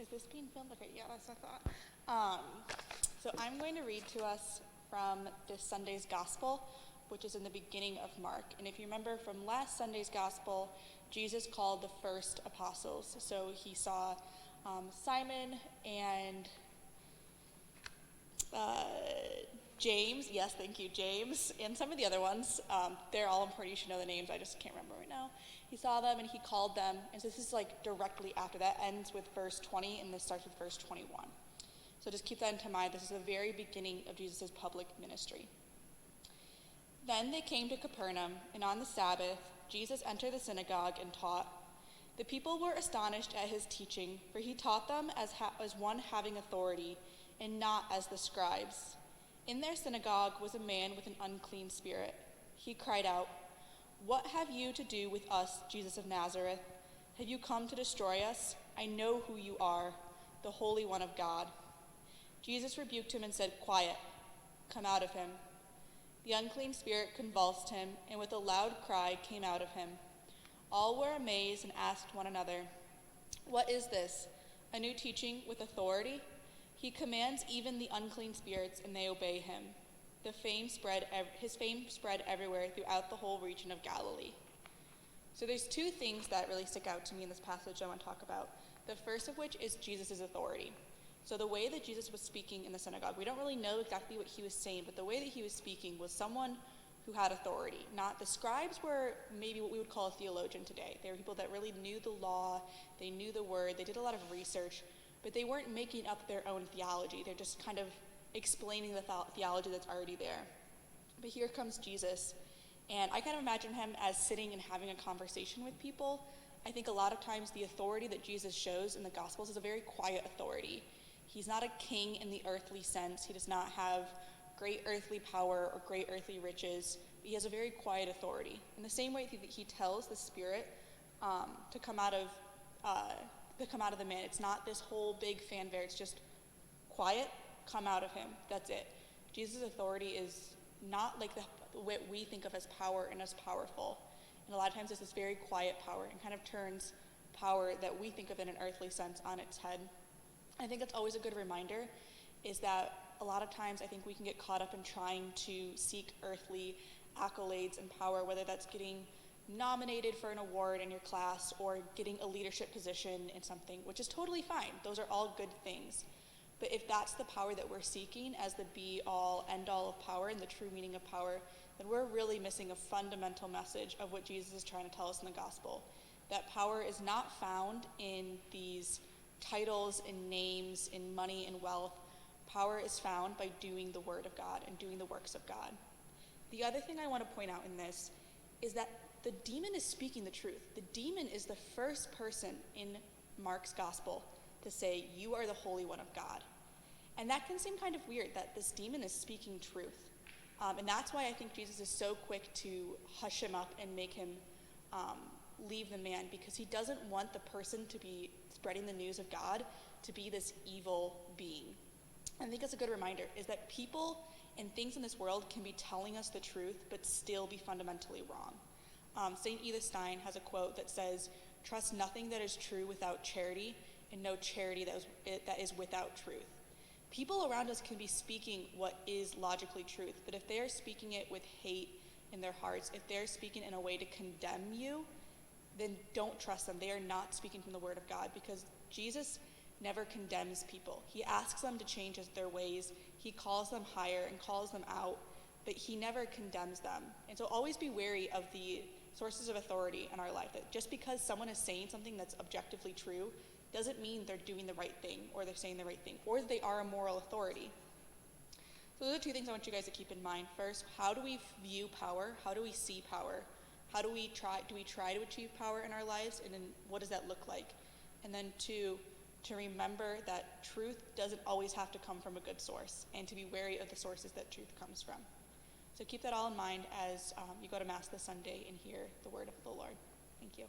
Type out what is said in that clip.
Is this being filmed? Okay, yeah, that's what I thought. So I'm going to read to us from this Sunday's Gospel, which is in the beginning of Mark. And if you remember from last Sunday's Gospel, Jesus called the first apostles. So he saw Simon and James, yes, thank you, James, and some of the other ones. They're all important, you should know the names, I just can't remember right now. He saw them and he called them, and so this is like directly after that, ends with verse 20, and this starts with verse 21. So just keep that into mind, this is the very beginning of Jesus' public ministry. Then they came to Capernaum, and on the Sabbath, Jesus entered the synagogue and taught. The people were astonished at his teaching, for he taught them as one having authority, and not as the scribes. In their synagogue was a man with an unclean spirit. He cried out, "What have you to do with us, Jesus of Nazareth? Have you come to destroy us? I know who you are, the Holy One of God." Jesus rebuked him and said, "Quiet, come out of him." The unclean spirit convulsed him, and with a loud cry came out of him. All were amazed and asked one another, "What is this? A new teaching with authority? He commands even the unclean spirits, and they obey him." His fame spread everywhere throughout the whole region of Galilee. So there's two things that really stick out to me in this passage I want to talk about. The first of which is Jesus' authority. So the way that Jesus was speaking in the synagogue, we don't really know exactly what he was saying, but the way that he was speaking was someone who had authority. Not the scribes were maybe what we would call a theologian today. They were people that really knew the law, they knew the word, they did a lot of research, but they weren't making up their own theology. They're just kind of explaining the theology that's already there. But here comes Jesus, and I kind of imagine him as sitting and having a conversation with people. I think a lot of times the authority that Jesus shows in the Gospels is a very quiet authority. He's not a king in the earthly sense. He does not have great earthly power or great earthly riches. But he has a very quiet authority. In the same way that he tells the spirit to come out of the man. It's not this whole big fanfare. It's just quiet, come out of him. That's it. Jesus' authority is not like what we think of as power and as powerful. And a lot of times it's this very quiet power and kind of turns power that we think of in an earthly sense on its head. I think that's always a good reminder is that a lot of times I think we can get caught up in trying to seek earthly accolades and power, whether that's getting nominated for an award in your class or getting a leadership position in something, which is totally fine. Those are all good things. But if that's the power that we're seeking as the be-all, end-all of power and the true meaning of power, then we're really missing a fundamental message of what Jesus is trying to tell us in the gospel. That power is not found in these titles and names, in money and wealth. Power is found by doing the word of God and doing the works of God. The other thing I want to point out in this is that the demon is speaking the truth. The demon is the first person in Mark's gospel to say, "You are the Holy One of God." And that can seem kind of weird that this demon is speaking truth. And that's why I think Jesus is so quick to hush him up and make him leave the man, because he doesn't want the person to be spreading the news of God to be this evil being. I think that's a good reminder, is that people and things in this world can be telling us the truth, but still be fundamentally wrong. St. Edith Stein has a quote that says, "Trust nothing that is true without charity, and no charity that is without truth." People around us can be speaking what is logically truth, but if they are speaking it with hate in their hearts, if they're speaking in a way to condemn you, then don't trust them. They are not speaking from the word of God, because Jesus never condemns people. He asks them to change their ways. He calls them higher and calls them out, but he never condemns them. And so always be wary of the sources of authority in our life. That just because someone is saying something that's objectively true doesn't mean they're doing the right thing or they're saying the right thing or that they are a moral authority. So those are two things I want you guys to keep in mind. First, how do we view power? How do we see power? How do we try to achieve power in our lives? And then what does that look like? And then two, to remember that truth doesn't always have to come from a good source, and to be wary of the sources that truth comes from. So keep that all in mind as you go to Mass this Sunday and hear the word of the Lord. Thank you.